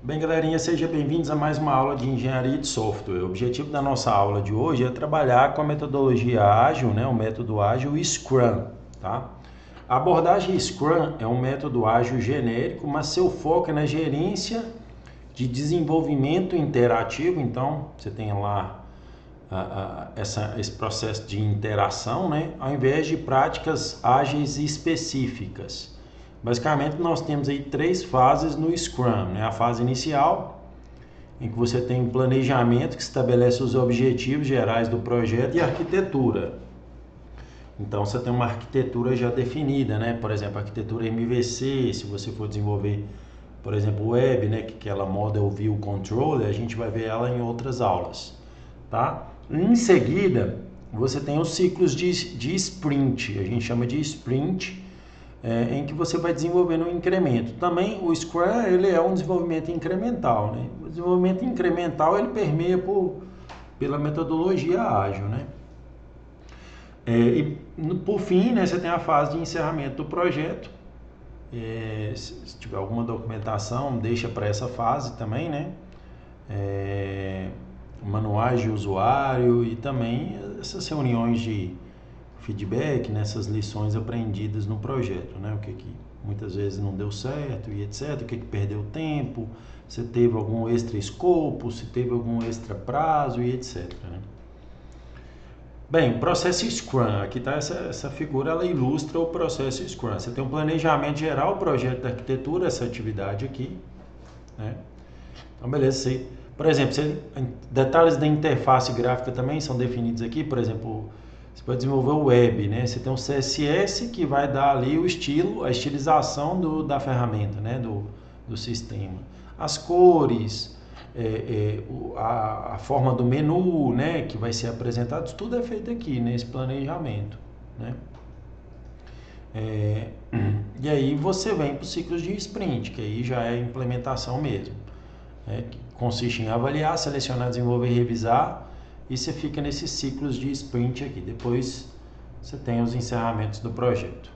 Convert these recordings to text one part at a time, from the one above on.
Bem, galerinha, sejam bem-vindos a mais uma aula de engenharia de software. O objetivo da nossa aula de hoje é trabalhar com a metodologia ágil, o método ágil Scrum, tá? A abordagem Scrum é um método ágil genérico, mas seu foco é na gerência de desenvolvimento interativo. Então, você tem lá esse processo de interação, ao invés de práticas ágeis específicas. Basicamente, nós temos aí três fases no Scrum, A fase inicial, em que você tem um planejamento que estabelece os objetivos gerais do projeto e a arquitetura. Então, você tem uma arquitetura já definida, Por exemplo, a arquitetura MVC, se você for desenvolver, por exemplo, web, que é aquela Model View Controller, a gente vai ver ela em outras aulas, tá? Em seguida, você tem os ciclos de sprint, a gente chama de sprint, em que você vai desenvolvendo um incremento. Também o Scrum ele é um desenvolvimento incremental, O desenvolvimento incremental ele permeia pela metodologia ágil, E por fim, você tem a fase de encerramento do projeto. Se tiver alguma documentação, deixa para essa fase também, manuais de usuário e também essas reuniões de feedback, nessas lições aprendidas no projeto, O que muitas vezes não deu certo e etc, o que perdeu tempo, se teve algum extra escopo, se teve algum extra prazo e etc, Bem, o processo Scrum, aqui está essa figura, ela ilustra o processo Scrum. Você tem um planejamento geral, o projeto da arquitetura, essa atividade aqui, Então, beleza, por exemplo, detalhes da interface gráfica também são definidos aqui, por exemplo, você pode desenvolver o web, Você tem um CSS que vai dar ali o estilo, a estilização da ferramenta, do sistema. As cores, a forma do menu, que vai ser apresentado, isso tudo é feito aqui nesse planejamento, E aí você vem para os ciclos de sprint, que aí já é implementação mesmo, que consiste em avaliar, selecionar, desenvolver e revisar, e você fica nesses ciclos de sprint aqui. Depois você tem os encerramentos do projeto.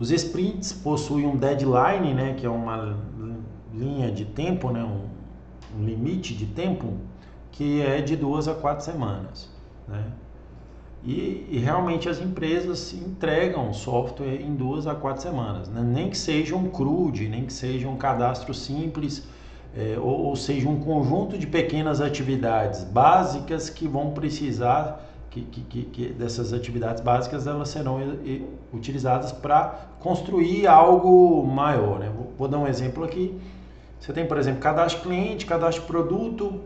Os sprints possuem um deadline, que é uma linha de tempo, um limite de tempo, que é de 2 a 4 semanas, E realmente as empresas entregam software em 2 a 4 semanas, Nem que seja um CRUD, nem que seja um cadastro simples, ou seja um conjunto de pequenas atividades básicas que vão precisar, que dessas atividades básicas elas serão utilizadas para construir algo maior, Vou dar um exemplo aqui. Você tem, por exemplo, cadastro cliente, cadastro produto,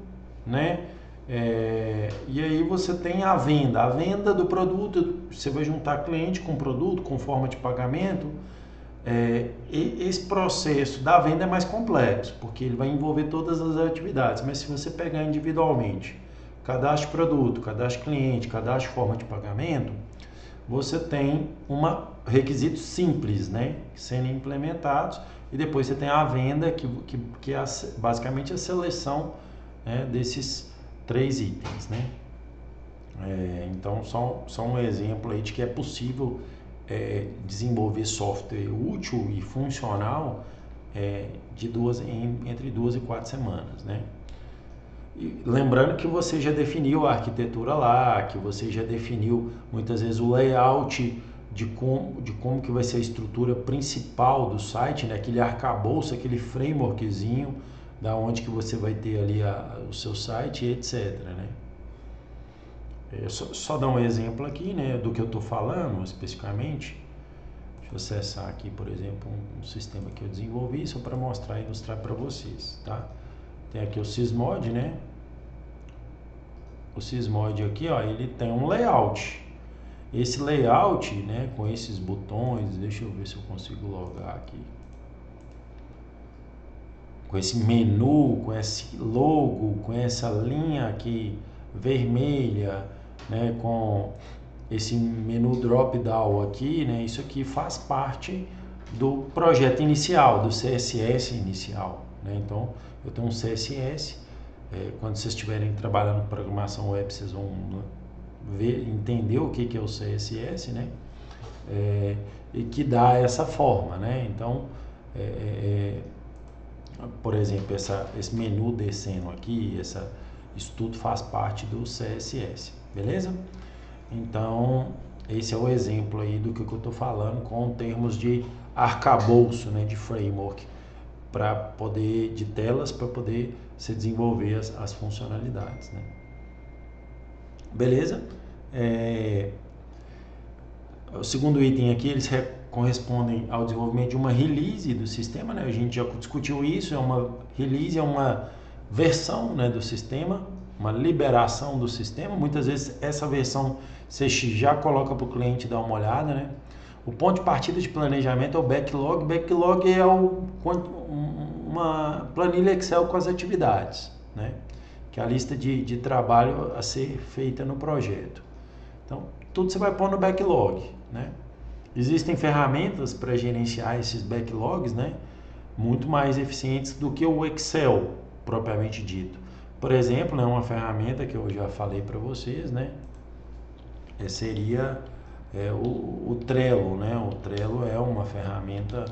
e aí você tem a venda do produto, você vai juntar cliente com produto, com forma de pagamento. E esse processo da venda é mais complexo, porque ele vai envolver todas as atividades, mas se você pegar individualmente, cadastro produto, cadastro cliente, cadastro forma de pagamento, você tem requisitos simples, sendo implementados, e depois você tem a venda, que é basicamente a seleção, desses 3 itens, Então, só um exemplo aí de que é possível desenvolver software útil e funcional entre 2 e 4 semanas, E lembrando que você já definiu a arquitetura lá, que você já definiu muitas vezes o layout de como que vai ser a estrutura principal do site, aquele arcabouço, aquele frameworkzinho, da onde que você vai ter ali o seu site, etc, Só dar um exemplo aqui, do que eu estou falando especificamente. Deixa eu acessar aqui, por exemplo, um sistema que eu desenvolvi só para mostrar e ilustrar para vocês, tá? Tem aqui o Sysmod, O Sysmod aqui, ele tem um layout. Esse layout, com esses botões, deixa eu ver se eu consigo logar aqui. Com esse menu, com esse logo, com essa linha aqui vermelha, com esse menu drop down aqui, Isso aqui faz parte do projeto inicial, do CSS inicial, Então, eu tenho um CSS. Quando vocês estiverem trabalhando com programação web, vocês vão entender o que é o CSS, e que dá essa forma, Então, exemplo, esse menu descendo aqui, isso tudo faz parte do CSS, beleza? Então, esse é o exemplo aí do que eu estou falando com termos de arcabouço, né, de framework, de telas para poder se desenvolver as funcionalidades, né? Beleza? O segundo item aqui, eles correspondem ao desenvolvimento de uma release do sistema, né? A gente já discutiu isso, uma release é uma versão, né, do sistema, uma liberação do sistema. Muitas vezes essa versão você já coloca para o cliente dar uma olhada, né? O ponto de partida de planejamento é o backlog. Backlog é uma planilha Excel com as atividades, né? Que é a lista de trabalho a ser feita no projeto. Então, tudo você vai pôr no backlog, né? Existem ferramentas para gerenciar esses backlogs, né? Muito mais eficientes do que o Excel, propriamente dito. Por exemplo, né, uma ferramenta que eu já falei para vocês, né? Seria o Trello, né? O Trello é uma ferramenta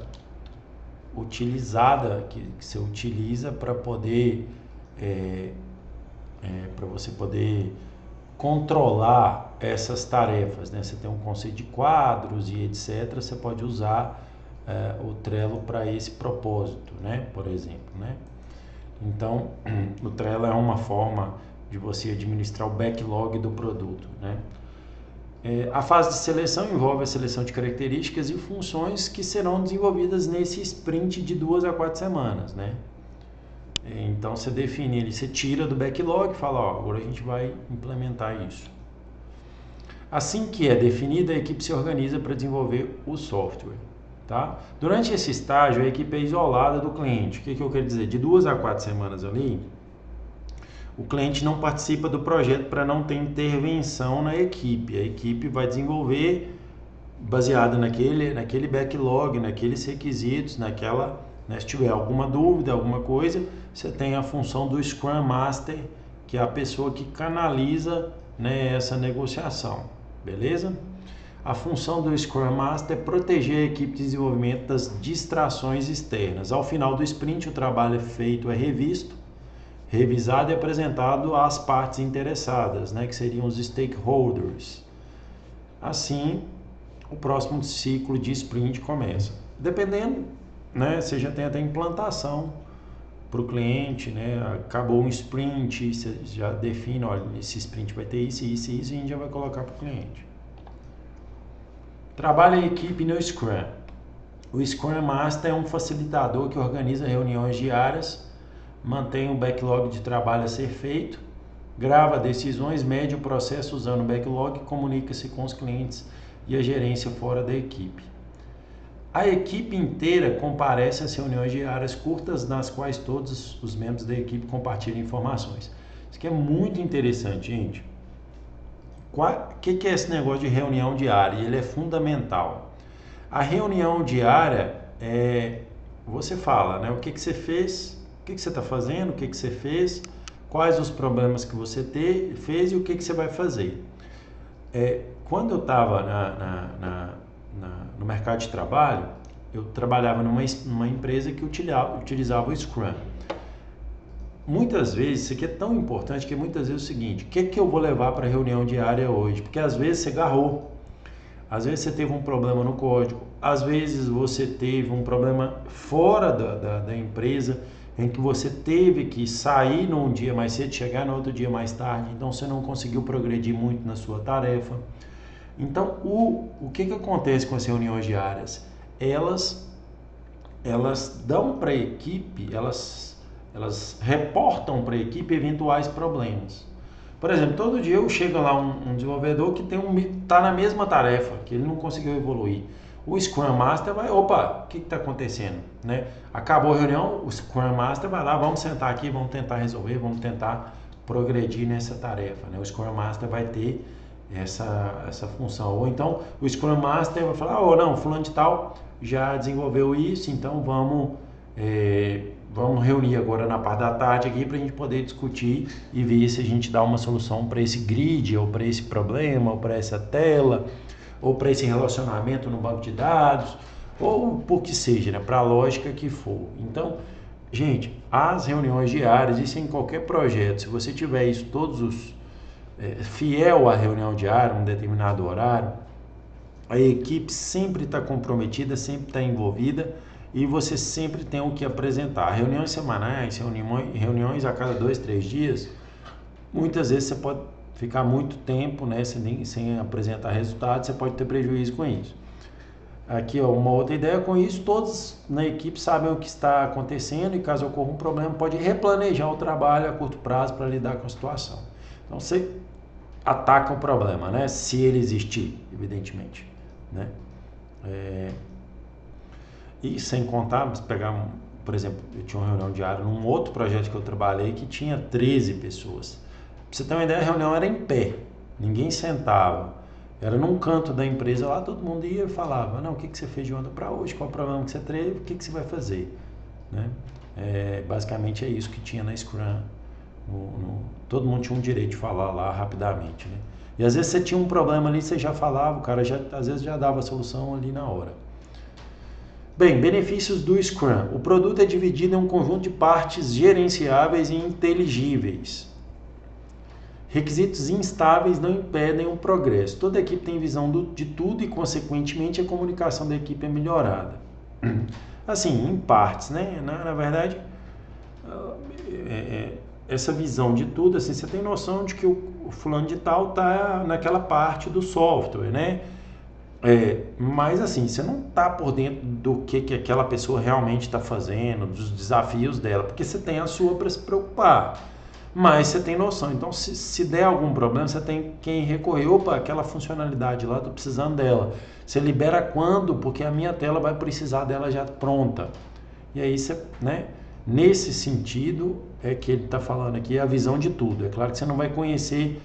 utilizada, que você utiliza para poder para você poder controlar essas tarefas, né? Você tem um conceito de quadros e etc. Você pode usar o Trello para esse propósito, né? Por exemplo, né? Então, o Trello é uma forma de você administrar o backlog do produto, né? A fase de seleção envolve a seleção de características e funções que serão desenvolvidas nesse sprint de 2 a 4 semanas, né? Então você define ele, você tira do backlog e fala, ó, agora a gente vai implementar isso. Assim que é definida, a equipe se organiza para desenvolver o software, tá? Durante esse estágio, a equipe é isolada do cliente. O que eu quero dizer? De 2 a 4 semanas ali, o cliente não participa do projeto para não ter intervenção na equipe. A equipe vai desenvolver baseado naquele backlog, naqueles requisitos, né, se tiver alguma dúvida, alguma coisa, você tem a função do Scrum Master, que é a pessoa que canaliza, né, essa negociação, beleza? A função do Scrum Master é proteger a equipe de desenvolvimento das distrações externas. Ao final do sprint, o trabalho feito é revisto, revisado e apresentado às partes interessadas, né, que seriam os stakeholders. Assim, o próximo ciclo de sprint começa. Dependendo, né, você já tem até implantação para o cliente, né? Acabou um sprint, você já define, olha, esse sprint vai ter isso, isso e isso, e a gente já vai colocar para o cliente. Trabalha a equipe no Scrum. O Scrum Master é um facilitador que organiza reuniões diárias, mantém o backlog de trabalho a ser feito, grava decisões, mede o processo usando o backlog e comunica-se com os clientes e a gerência fora da equipe. A equipe inteira comparece às reuniões diárias curtas, nas quais todos os membros da equipe compartilham informações. Isso aqui é muito interessante, gente. O que é esse negócio de reunião diária? Ele é fundamental. A reunião diária você fala, né? O que você fez, o que você está fazendo, o que você fez, quais os problemas que você fez e o que você vai fazer. Quando eu estava no mercado de trabalho, eu trabalhava numa empresa que utilizava o Scrum. Muitas vezes, isso aqui é tão importante que muitas vezes é o seguinte, o que eu vou levar para a reunião diária hoje? Porque às vezes você agarrou, às vezes você teve um problema no código, às vezes você teve um problema fora da empresa, em que você teve que sair num dia mais cedo, chegar no outro dia mais tarde, então você não conseguiu progredir muito na sua tarefa. Então, o que acontece com as reuniões diárias? Elas dão para a equipe, elas reportam para a equipe eventuais problemas. Por exemplo, todo dia chega lá um desenvolvedor que está na mesma tarefa, que ele não conseguiu evoluir. O Scrum Master vai, opa, o que está acontecendo? Né? Acabou a reunião, o Scrum Master vai lá, vamos sentar aqui, vamos tentar resolver, vamos tentar progredir nessa tarefa. Né? O Scrum Master vai ter essa função. Ou então o Scrum Master vai falar, não, fulano de tal já desenvolveu isso, então vamos reunir agora na parte da tarde aqui para a gente poder discutir e ver se a gente dá uma solução para esse grid, ou para esse problema, ou para essa tela, ou para esse relacionamento no banco de dados, ou por que seja, né, para a lógica que for. Então, Gente, as reuniões diárias, isso em qualquer projeto, se você tiver isso fiel à reunião diária, um determinado horário, a equipe sempre está comprometida, sempre está envolvida e você sempre tem o que apresentar. Reuniões semanais, reuniões a cada 2, 3 dias, muitas vezes você pode ficar muito tempo, né, sem apresentar resultados, você pode ter prejuízo com isso. Aqui, ó, uma outra ideia com isso, todos na equipe sabem o que está acontecendo e caso ocorra um problema, pode replanejar o trabalho a curto prazo para lidar com a situação. Então, você ataca o problema, né, se ele existir, evidentemente, né. E sem contar, se pegar, por exemplo, eu tinha uma reunião diária num outro projeto que eu trabalhei que tinha 13 pessoas. Pra você ter uma ideia, a reunião era em pé, ninguém sentava. Era num canto da empresa lá, todo mundo ia e falava, não, o que você fez de ontem para hoje, qual o problema que você teve, o que você vai fazer, né? Basicamente é isso que tinha na Scrum. Todo mundo tinha um direito de falar lá rapidamente, né? E às vezes você tinha um problema ali, você já falava, o cara às vezes já dava a solução ali na hora. Bem, benefícios do Scrum. O produto é dividido em um conjunto de partes gerenciáveis e inteligíveis. Requisitos instáveis não impedem o progresso. Toda equipe tem visão de tudo e, consequentemente, a comunicação da equipe é melhorada. Assim, em partes, né? Na verdade, essa visão de tudo, assim, você tem noção de que o fulano de tal está naquela parte do software, né? Mas assim, você não está por dentro do que aquela pessoa realmente está fazendo, dos desafios dela, porque você tem a sua para se preocupar. Mas você tem noção, então se der algum problema, você tem quem recorrer, opa, aquela funcionalidade lá, estou precisando dela. Você libera quando? Porque a minha tela vai precisar dela já pronta. E aí você, né? Nesse sentido é que ele está falando aqui, a visão de tudo. É claro que você não vai conhecer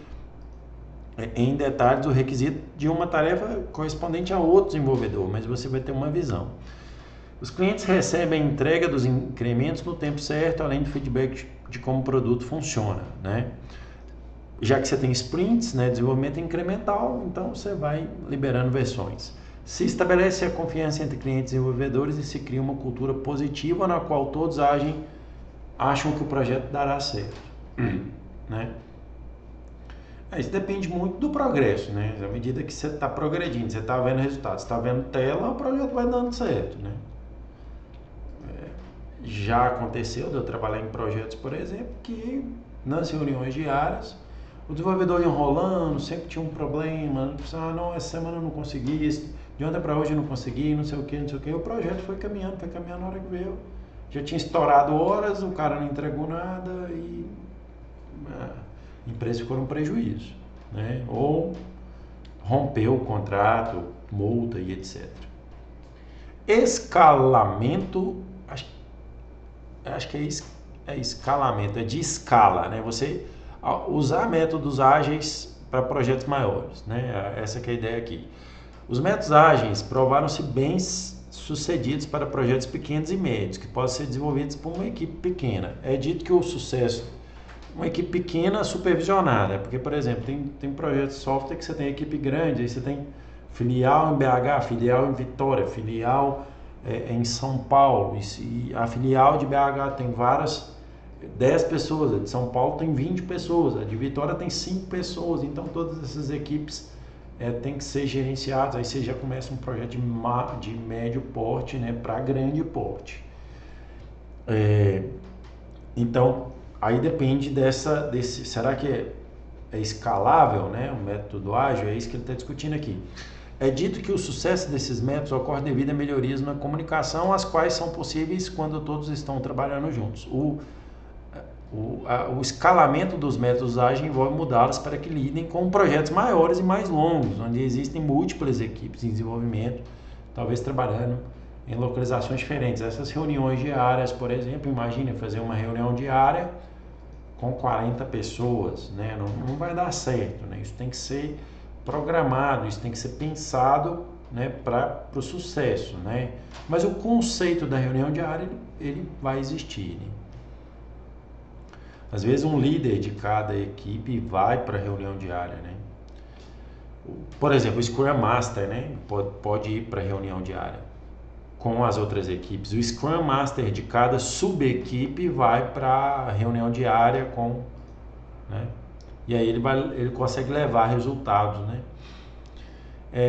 em detalhes o requisito de uma tarefa correspondente a outro desenvolvedor, mas você vai ter uma visão. Os clientes recebem a entrega dos incrementos no tempo certo, além do feedback de como o produto funciona, né? Já que você tem sprints, né, desenvolvimento incremental, então você vai liberando versões. Se estabelece a confiança entre clientes e desenvolvedores e se cria uma cultura positiva na qual todos acham que o projeto dará certo, né? Isso depende muito do progresso, né? À medida que você está progredindo, você está vendo resultados, está vendo tela, o projeto vai dando certo, né? Já aconteceu de eu trabalhar em projetos, por exemplo, que nas reuniões diárias, o desenvolvedor enrolando, sempre tinha um problema, não, essa semana eu não consegui, de ontem para hoje eu não consegui, não sei o que, o projeto foi caminhando, na hora que veio, já tinha estourado horas, o cara não entregou nada e a empresa ficou num prejuízo, né? Ou rompeu o contrato, multa e etc. Escalamento, acho que é escalamento, é de escala, né? Você usar métodos ágeis para projetos maiores, né? Essa que é a ideia aqui. Os métodos ágeis provaram-se bem sucedidos para projetos pequenos e médios, que podem ser desenvolvidos por uma equipe pequena. É dito que o sucesso, uma equipe pequena supervisionada, porque, por exemplo, tem projetos de software que você tem equipe grande, aí você tem filial em BH, filial em Vitória, filial em São Paulo, e a filial de BH tem 10 pessoas, a de São Paulo tem 20 pessoas, a de Vitória tem 5 pessoas, então todas essas equipes têm que ser gerenciadas, aí você já começa um projeto de médio porte, né, para grande porte. Então, aí depende será que é escalável, né, o método ágil? É isso que ele está discutindo aqui. É dito que o sucesso desses métodos ocorre devido a melhorias na comunicação, as quais são possíveis quando todos estão trabalhando juntos. O escalamento dos métodos ágeis envolve mudá-los para que lidem com projetos maiores e mais longos, onde existem múltiplas equipes de desenvolvimento, talvez trabalhando em localizações diferentes. Essas reuniões diárias, por exemplo, imagine fazer uma reunião diária com 40 pessoas, né? Não vai dar certo, né? Isso tem que ser programado, isso tem que ser pensado, né, para o sucesso, né? Mas o conceito da reunião diária ele vai existir, né? Às vezes um líder de cada equipe vai para a reunião diária, né? Por exemplo, o Scrum Master, né, pode ir para a reunião diária. com as outras equipes. O Scrum Master de cada sub-equipe vai para a reunião diária com, né? E aí ele consegue levar resultados, né?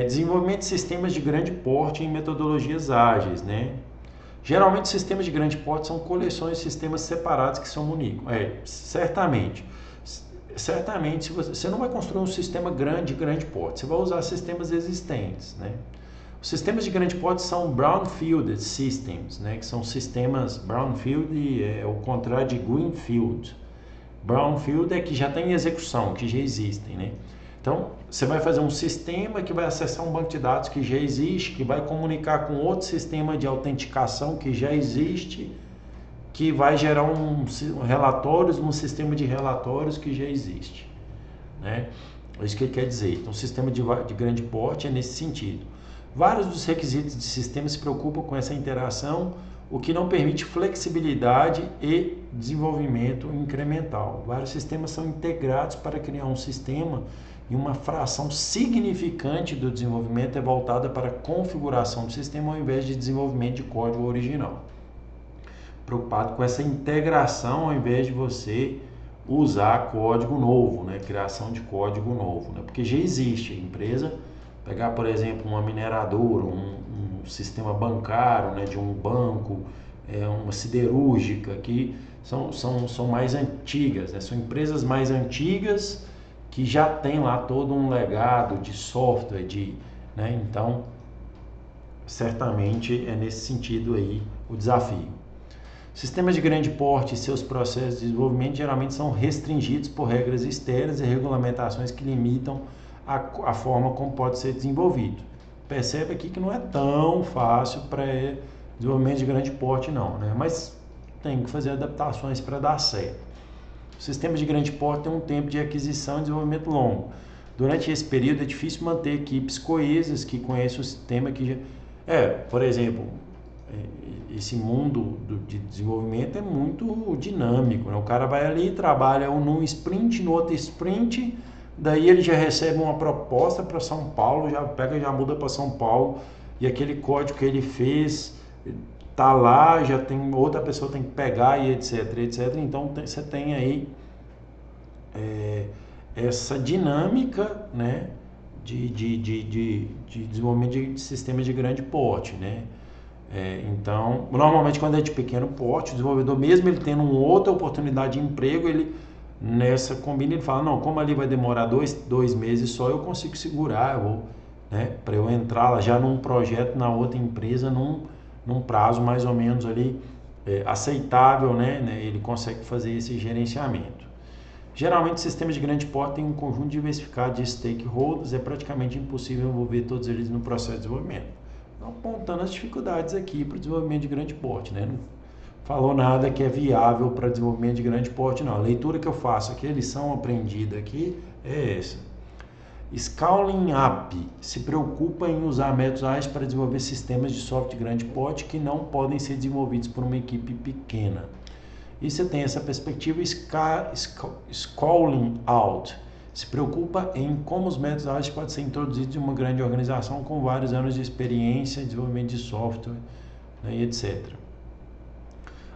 Desenvolvimento de sistemas de grande porte em metodologias ágeis, né? Geralmente sistemas de grande porte são coleções de sistemas separados que se comunicam. Certamente se você não vai construir um sistema grande de grande porte, você vai usar sistemas existentes, né? Os sistemas de grande porte são brownfield systems, né? Que são sistemas brownfield, é o contrário de greenfield. Brownfield é que já tem execução, que já existem, né? Então, você vai fazer um sistema que vai acessar um banco de dados que já existe, que vai comunicar com outro sistema de autenticação que já existe, que vai gerar relatórios num sistema de relatórios que já existe, né? É isso que ele quer dizer. Então, o sistema de grande porte é nesse sentido. Vários dos requisitos de sistema se preocupam com essa interação, o que não permite flexibilidade e desenvolvimento incremental. Vários sistemas são integrados para criar um sistema e uma fração significante do desenvolvimento é voltada para a configuração do sistema ao invés de desenvolvimento de código original. Preocupado com essa integração ao invés de você usar código novo, né? Criação de código novo, né? Porque já existe a empresa, pegar por exemplo uma mineradora, um sistema bancário, né? De um banco, uma siderúrgica, que são mais antigas, né? São empresas mais antigas que já tem lá todo um legado de software, né? Então, certamente é nesse sentido aí o desafio. Sistemas de grande porte e seus processos de desenvolvimento geralmente são restringidos por regras externas e regulamentações que limitam a forma como pode ser desenvolvido. Percebe aqui que não é tão fácil para desenvolvimento de grande porte não, né? Mas tem que fazer adaptações para dar certo. O sistema de grande porte tem um tempo de aquisição e desenvolvimento longo. Durante esse período é difícil manter equipes coesas que conhecem o sistema que já... por exemplo, esse mundo de desenvolvimento é muito dinâmico, né? O cara vai ali, trabalha num sprint, no outro sprint, daí ele já recebe uma proposta para São Paulo, já muda para São Paulo, e aquele código que ele fez tá lá, já tem outra pessoa tem que pegar e etc, etc. Então você tem aí essa dinâmica, né, de desenvolvimento de sistemas de grande porte, né? Então, normalmente quando é de pequeno porte, o desenvolvedor, mesmo ele tendo uma outra oportunidade de emprego, ele nessa combina, ele fala, não, como ali vai demorar dois meses só, eu consigo segurar, eu vou, né, para eu entrar lá já num projeto na outra empresa, num prazo mais ou menos ali aceitável, né, ele consegue fazer esse gerenciamento. Geralmente, sistemas de grande porte têm um conjunto diversificado de stakeholders, é praticamente impossível envolver todos eles no processo de desenvolvimento. Então, apontando as dificuldades aqui para o desenvolvimento de grande porte, né? Não falou nada que é viável para desenvolvimento de grande porte, não. A leitura que eu faço aqui, a lição aprendida aqui é essa. Scaling Up se preocupa em usar métodos ágeis para desenvolver sistemas de software de grande porte que não podem ser desenvolvidos por uma equipe pequena. E você tem essa perspectiva. Scaling Out se preocupa em como os métodos ágeis podem ser introduzidos em uma grande organização com vários anos de experiência em desenvolvimento de software, né, e etc.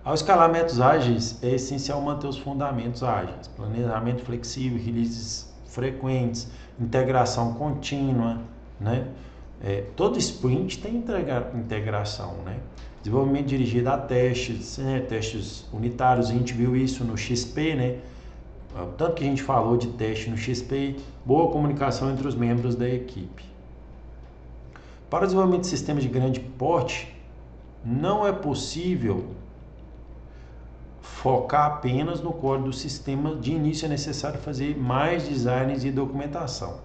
Ao escalar métodos ágeis, é essencial manter os fundamentos ágeis, planejamento flexível, releases frequentes, integração contínua, né? Todo sprint tem integração, né? Desenvolvimento dirigido a testes, né? Testes unitários, a gente viu isso no XP, né? Tanto que a gente falou de teste no XP, boa comunicação entre os membros da equipe. Para o desenvolvimento de sistemas de grande porte, não é possível focar apenas no código do sistema. De início é necessário fazer mais designs e documentação,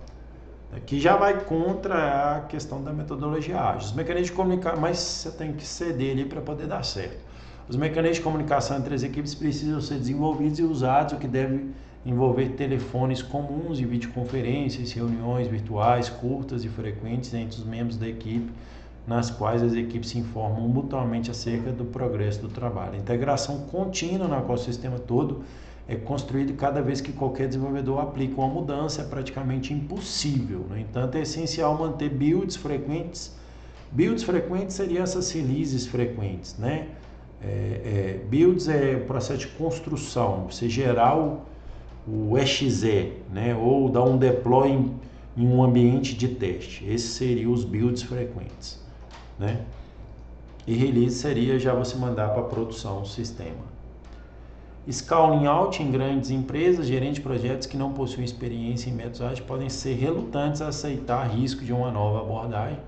que já vai contra a questão da metodologia ágil. Os mecanismos de comunicação, mas você tem que ceder ali para poder dar certo. Os mecanismos de comunicação entre as equipes precisam ser desenvolvidos e usados, o que deve envolver telefones comuns e videoconferências, reuniões virtuais curtas e frequentes entre os membros da equipe, nas quais as equipes se informam mutuamente acerca do progresso do trabalho. A integração contínua, na qual o sistema todo é construído cada vez que qualquer desenvolvedor aplica uma mudança, é praticamente impossível. No entanto, é essencial manter builds frequentes Builds frequentes seriam essas releases frequentes, né? Builds é o processo de construção, você gerar o exe, né? Ou dar um deploy em um ambiente de teste. Esses seriam os builds frequentes, né? E release seria já você mandar para produção o sistema. Scaling out em grandes empresas, gerentes de projetos que não possuem experiência em métodos ágeis podem ser relutantes a aceitar risco de uma nova abordagem.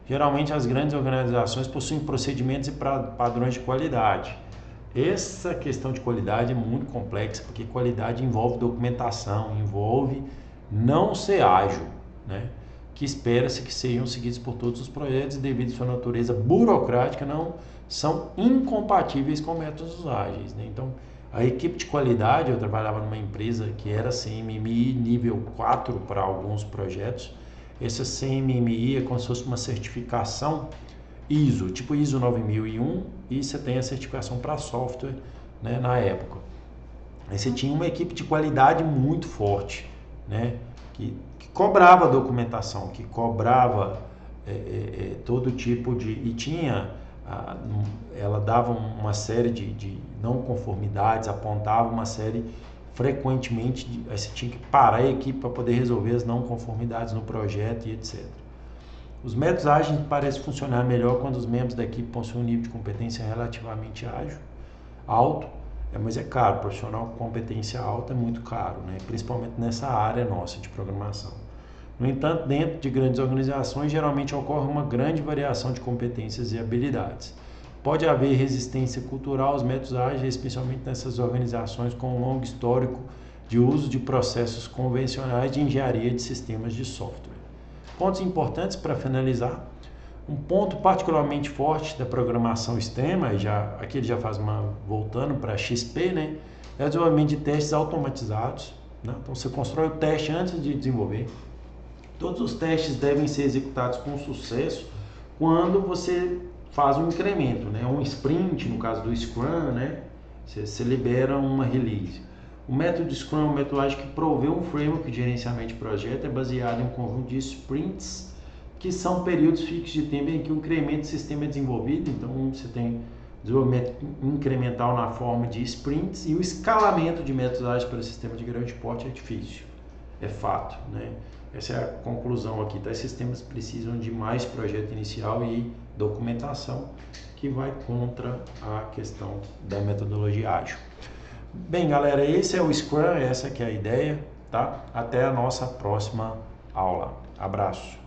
Geralmente as grandes organizações possuem procedimentos e padrões de qualidade. Essa questão de qualidade é muito complexa, porque qualidade envolve documentação, envolve não ser ágil, né? Que espera-se que sejam seguidos por todos os projetos e devido à sua natureza burocrática não são incompatíveis com métodos ágeis, né? Então, a equipe de qualidade, eu trabalhava numa empresa que era CMMI nível 4 para alguns projetos. Essa CMMI é como se fosse uma certificação ISO, tipo ISO 9001, e você tem a certificação para software, né, na época. Aí você tinha uma equipe de qualidade muito forte, né, que cobrava documentação, que cobrava todo tipo de... E tinha... ela dava uma série de não conformidades, apontava uma série frequentemente, aí você tinha que parar a equipe para poder resolver as não conformidades no projeto e etc. Os métodos ágeis parecem funcionar melhor quando os membros da equipe possuem um nível de competência relativamente alto, mas é caro. Profissional com competência alta é muito caro, né? Principalmente nessa área nossa de programação. No entanto, dentro de grandes organizações, geralmente ocorre uma grande variação de competências e habilidades. Pode haver resistência cultural aos métodos ágeis, especialmente nessas organizações com um longo histórico de uso de processos convencionais de engenharia de sistemas de software. Pontos importantes para finalizar. Um ponto particularmente forte da programação extrema, aqui ele já faz voltando para XP, né? É o desenvolvimento de testes automatizados, né? Então você constrói o teste antes de desenvolver. Todos os testes devem ser executados com sucesso quando você faz um incremento, né? Um sprint, no caso do Scrum, né? Você libera uma release. O método Scrum é um método ágil que provê um framework de gerenciamento de projeto, é baseado em um conjunto de sprints, que são períodos fixos de tempo em que o incremento do sistema é desenvolvido. Então você tem desenvolvimento incremental na forma de sprints, e o escalamento de métodos ágeis para o sistema de grande porte é difícil, é fato, né? Essa é a conclusão aqui. Tais sistemas precisam de mais projeto inicial e documentação, que vai contra a questão da metodologia ágil. Bem, galera, esse é o Scrum, essa que é a ideia, tá? Até a nossa próxima aula. Abraço.